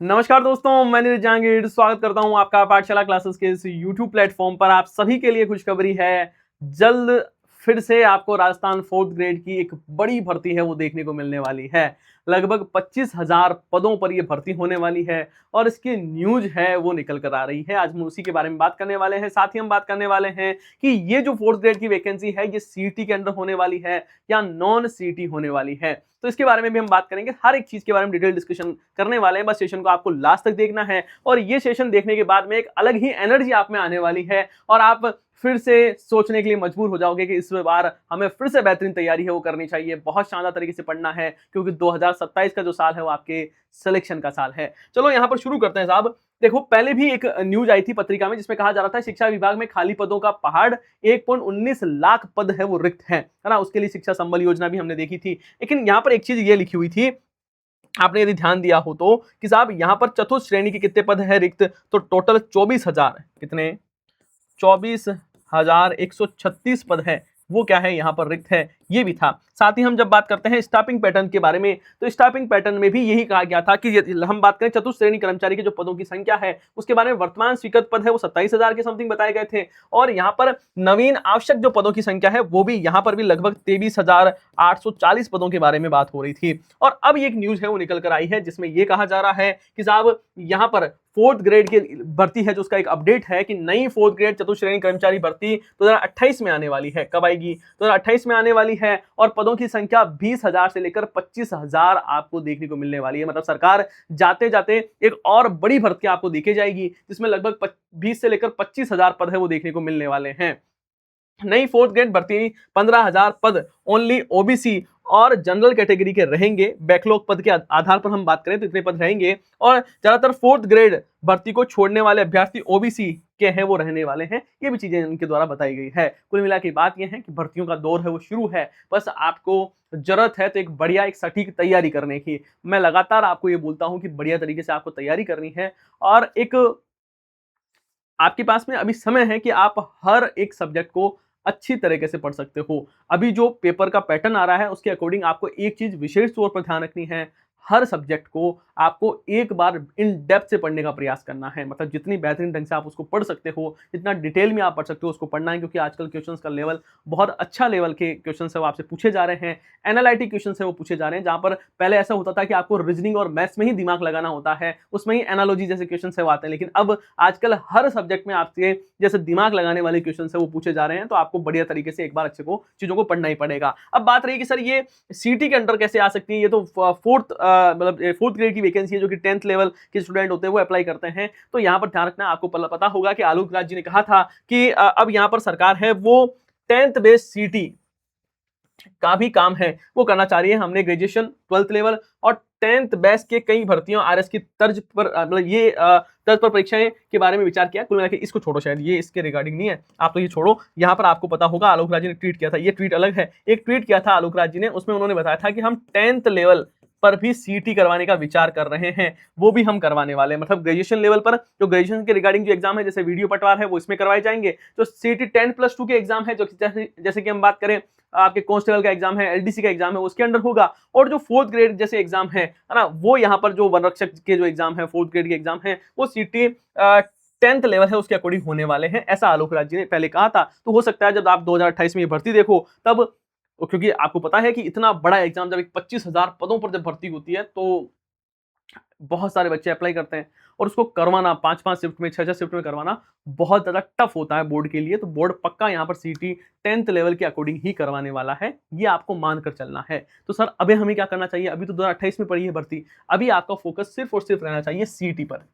नमस्कार दोस्तों, मैं नीरज जहांगीर स्वागत करता हूं आपका पाठशाला क्लासेस के इस YouTube प्लेटफॉर्म पर। आप सभी के लिए खुशखबरी है। जल्द फिर से आपको राजस्थान 4th ग्रेड की एक बड़ी भर्ती है वो देखने को मिलने वाली है। लगभग 25,000 पदों पर ये भर्ती होने वाली है और इसकी न्यूज है वो निकल कर आ रही है। आज हम उसी के बारे में बात करने वाले हैं। साथ ही हम बात करने वाले हैं कि ये जो 4th ग्रेड की वैकेंसी है ये सीईटी के अंदर होने वाली है या नॉन सीईटी होने वाली है। तो इसके बारे में भी हम बात करेंगे। हर एक चीज के बारे में डिटेल डिस्कशन करने वाले हैं। बस सेशन को आपको लास्ट तक देखना है और ये सेशन देखने के बाद में एक अलग ही एनर्जी आप में आने वाली है और आप फिर से सोचने के लिए मजबूर हो जाओगे कि इस बार हमें फिर से बेहतरीन तैयारी है वो करनी चाहिए। बहुत शानदार तरीके से पढ़ना है क्योंकि 2027 का जो साल है वो आपके सिलेक्शन का साल है। चलो यहां पर शुरू करते हैं साहब। देखो, पहले भी एक न्यूज आई थी पत्रिका में जिसमें कहा जा रहा था शिक्षा विभाग में खाली पदों का पहाड़, 1.19 लाख पद है वो रिक्त है ना। उसके लिए शिक्षा संबल योजना भी हमने देखी थी। लेकिन यहां पर एक चीज ये लिखी हुई थी, आपने यदि ध्यान दिया हो तो, कि साहब यहां पर चतुर्थ श्रेणी के कितने पद है रिक्त, तो टोटल 24,000 कितने 24,136 पद है वो क्या है यहाँ पर रिक्त है, ये भी था। साथ ही हम जब बात करते हैं स्टाफिंग पैटर्न के बारे में, तो स्टाफिंग पैटर्न में भी यही कहा गया था कि हम बात करें चतुर्थ श्रेणी कर्मचारी के जो पदों की संख्या है उसके बारे में, वर्तमान स्वीकृत पद है वो 27,000 के समथिंग बताए गए थे और यहाँ पर नवीन आवश्यक जो पदों की संख्या है वो भी यहाँ पर भी लगभग 23,840 पदों के बारे में बात हो रही थी। और अब एक न्यूज है वो निकल कर आई है जिसमें यह कहा जा रहा है कि साहब यहाँ पर 4th ग्रेड की भर्ती है जो उसका एक अपडेट है कि नई 4th ग्रेड चतुर्थ श्रेणी कर्मचारी भर्ती 2028 में आने वाली है। कब आएगी? 2028 में आने वाली है और पदों की संख्या 20,000 से लेकर 25,000 आपको देखने को मिलने वाली है। मतलब सरकार जाते जाते एक और बड़ी भर्ती आपको देखी जाएगी जिसमें लगभग 20 से लेकर 25,000 पद है वो देखने को मिलने वाले हैं। नई 4th ग्रेड भर्ती 15,000 पद ओनली ओबीसी और जनरल कैटेगरी के रहेंगे। बैकलॉग पद के आधार पर हम बात करें तो इतने पद रहेंगे और ज्यादातर 4th ग्रेड भर्ती को छोड़ने वाले अभ्यर्थी ओबीसी के हैं वो रहने वाले हैं। ये भी चीजें इनके द्वारा बताई गई है। कुल मिला के बात यह है कि भर्तियों का दौर है वो शुरू है। बस आपको जरूरत है तो एक बढ़िया एक सटीक तैयारी करने की। मैं लगातार आपको ये बोलता हूं कि बढ़िया तरीके से आपको तैयारी करनी है और एक आपके पास में अभी समय है कि आप हर एक सब्जेक्ट को अच्छी तरीके से पढ़ सकते हो। अभी जो पेपर का पैटर्न आ रहा है उसके अकॉर्डिंग आपको एक चीज विशेष तौर पर ध्यान रखनी है, हर सब्जेक्ट को आपको एक बार इन डेप्थ से पढ़ने का प्रयास करना है। मतलब जितनी बेहतरीन ढंग से आप उसको पढ़ सकते हो, जितना डिटेल में आप पढ़ सकते हो उसको पढ़ना है, क्योंकि आजकल क्वेश्चंस का लेवल बहुत अच्छा लेवल के क्वेश्चंस है वो आपसे पूछे जा रहे हैं। एनालिटिक क्वेश्चंस है वो पूछे जा रहे हैं, जहां पर पहले ऐसा होता था कि आपको रीजनिंग और मैथ्स में ही दिमाग लगाना होता है, उसमें ही एनालॉजी जैसे क्वेश्चन है वो आते हैं। लेकिन अब आजकल हर सब्जेक्ट में आपसे जैसे दिमाग लगाने वाले क्वेश्चन है वो पूछे जा रहे हैं, तो आपको बढ़िया तरीके से एक बार अच्छे को चीजों को पढ़ना ही पड़ेगा। अब बात रही कि सर ये सीटी के अंडर कैसे आ सकती है, ये तो फोर्थ ग्रेड की वैकेंसी है जो कि 10th लेवल के स्टूडेंट होते हैं वो अप्लाई करते हैं। तो यहां पर ध्यान रखना, आपको पता होगा कि आलोक राज जी ने कहा था कि अब यहां पर सरकार है वो 10th बेस्ड सीटी का भी काम है वो करना चाह रही है। हमने ग्रेजुएशन 12th लेवल और 10th बैच के कई भर्तियों आरएस की तर्ज पर मतलब ये तर्ज पर परीक्षाएं के बारे में विचार किया। कुल मिला के इसको छोड़ो, शायद ये इसके रिगार्डिंग नहीं है, आप तो ये छोड़ो। यहाँ पर आपको पता होगा आलोक राज जी ने ट्वीट किया था, ये ट्वीट अलग है। एक ट्वीट किया था आलोक राज जी ने, उसमें उन्होंने बताया था कि हम 10th लेवल पर भी सीटी करवाने का विचार कर रहे हैं, वो भी हम करवाने वाले हैं। मतलब ग्रेजुएशन लेवल पर जो ग्रेजुएशन के रिगार्डिंग जो एग्जाम है जैसे वीडियो पटवार है वो इसमें करवाए जाएंगे। जो सीटी 10+2 के एग्जाम है, जो जैसे कि हम बात करें आपके कांस्टेबल का एग्जाम है, एलडीसी का एग्जाम है, उसके अंडर होगा। और जो 4th ग्रेड जैसे एग्जाम है ना, वो यहाँ पर जो वन रक्षक के जो एग्जाम है 4th ग्रेड के एग्जाम है वो सीटी 10th लेवल है उसके अकॉर्डिंग होने वाले हैं, ऐसा आलोक राज जी ने पहले कहा था। तो हो सकता है जब आप 2028 में ये भर्ती देखो तब, क्योंकि आपको पता है कि इतना बड़ा एग्जाम जब 25,000 पदों पर जब भर्ती होती है तो बहुत सारे बच्चे अप्लाई करते हैं और उसको करवाना 5-5 शिफ्ट में 6-6 शिफ्ट में करवाना बहुत ज्यादा टफ होता है बोर्ड के लिए। तो बोर्ड पक्का यहाँ पर सीटी 10th लेवल के अकॉर्डिंग ही करवाने वाला है, ये आपको मानकर चलना है। तो सर अभी हमें क्या करना चाहिए? अभी तो 2028 में पड़ी है भर्ती, अभी आपका फोकस सिर्फ और सिर्फ रहना चाहिए सीटी पर।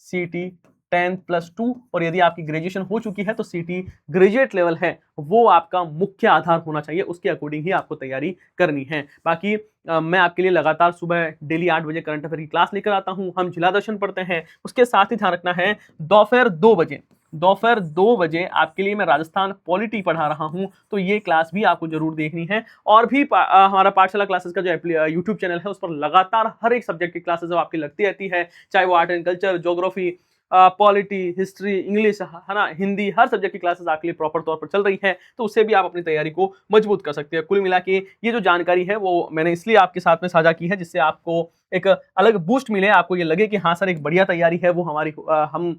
सीटी 10+2 और यदि आपकी ग्रेजुएशन हो चुकी है तो सीटी ग्रेजुएट लेवल है वो आपका मुख्य आधार होना चाहिए, उसके अकॉर्डिंग ही आपको तैयारी करनी है। बाकी मैं आपके लिए लगातार सुबह डेली 8 बजे करंट अफेयर की क्लास लेकर आता हूं, हम जिला दर्शन पढ़ते हैं। उसके साथ ही ध्यान रखना है दोपहर 2 बजे आपके लिए मैं राजस्थान पॉलिटी पढ़ा रहा हूं, तो ये क्लास भी आपको जरूर देखनी है। और भी हमारा पाठशाला क्लासेस का जो यूट्यूब चैनल है उस पर लगातार हर एक सब्जेक्ट की क्लासेस आपकी लगती रहती है, चाहे वो art and culture, geography, polity, history, English, है ना, हिंदी, हर सब्जेक्ट की क्लासेस आपके लिए प्रॉपर तौर पर चल रही है, तो उससे भी आप अपनी तैयारी को मजबूत कर सकते हैं। कुल मिला के ये जो जानकारी है वो मैंने इसलिए आपके साथ में साझा की है, जिससे आपको एक अलग बूस्ट मिले, आपको ये लगे कि हाँ सर, एक बढ़िया तैयारी है वो हमारी, हम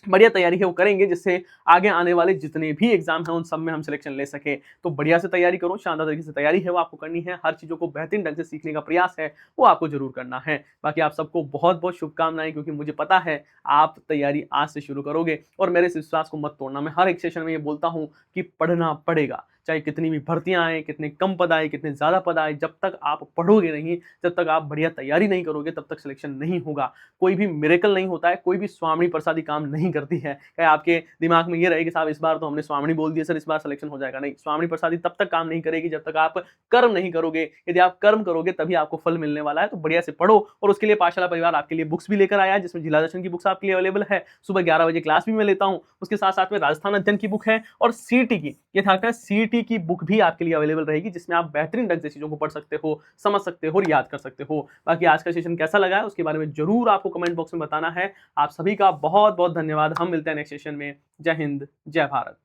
बढ़िया तैयारी है वो करेंगे, जिससे आगे आने वाले जितने भी एग्जाम हैं उन सब में हम सिलेक्शन ले सकें। तो बढ़िया से तैयारी करो, शानदार तरीके से तैयारी है वो आपको करनी है, हर चीज़ों को बेहतरीन ढंग से सीखने का प्रयास है वो आपको ज़रूर करना है। बाकी आप सबको बहुत-बहुत शुभकामनाएँ, क्योंकि मुझे पता है आप तैयारी आज से शुरू करोगे और मेरे इस विश्वास को मत तोड़ना। मैं हर एक सेशन में ये बोलता हूँ कि पढ़ना पड़ेगा, चाहे कितनी भी भर्तियाँ आएँ, कितने कम पद आए, कितने ज़्यादा पद आए, जब तक आप पढ़ोगे नहीं, जब तक आप बढ़िया तैयारी नहीं करोगे, तब तक सिलेक्शन नहीं होगा। कोई भी मिरेकल नहीं होता है, कोई भी स्वामी प्रसादी काम नहीं करती है। चाहे आपके दिमाग में ये रहे कि साहब इस बार तो हमने स्वामिनी बोल दिया सर, इस बार सिलेक्शन हो जाएगा। नहीं, स्वामिनी प्रसादी तब तक काम नहीं करेगी जब तक आप कर्म नहीं करोगे। यदि आप कर्म करोगे तभी आपको फल मिलने वाला है। तो बढ़िया से पढ़ो, और उसके लिए पाठशाला परिवार आपके लिए बुक्स भी लेकर आया है, जिसमें जिला दर्शन की बुक्स आपके लिए अवेलेबल है। सुबह 11 बजे क्लास भी मैं लेता हूँ। उसके साथ-साथ में राजस्थान अध्ययन की बुक है, और सीईटी की, ये ध्यान रखना, सीईटी की बुक भी आपके लिए अवेलेबल रहेगी, जिसमें आप बेहतरीन ढंग से चीज़ों को पढ़ सकते हो, समझ सकते हो और याद कर सकते हो। बाकी आज का सेशन कैसा लगा है उसके बारे में ज़रूर आपको कमेंट बॉक्स में बताना है। आप सभी का बहुत-बहुत धन्यवाद। हम मिलते हैं नेक्स्ट सेशन में। जय हिंद, जय भारत।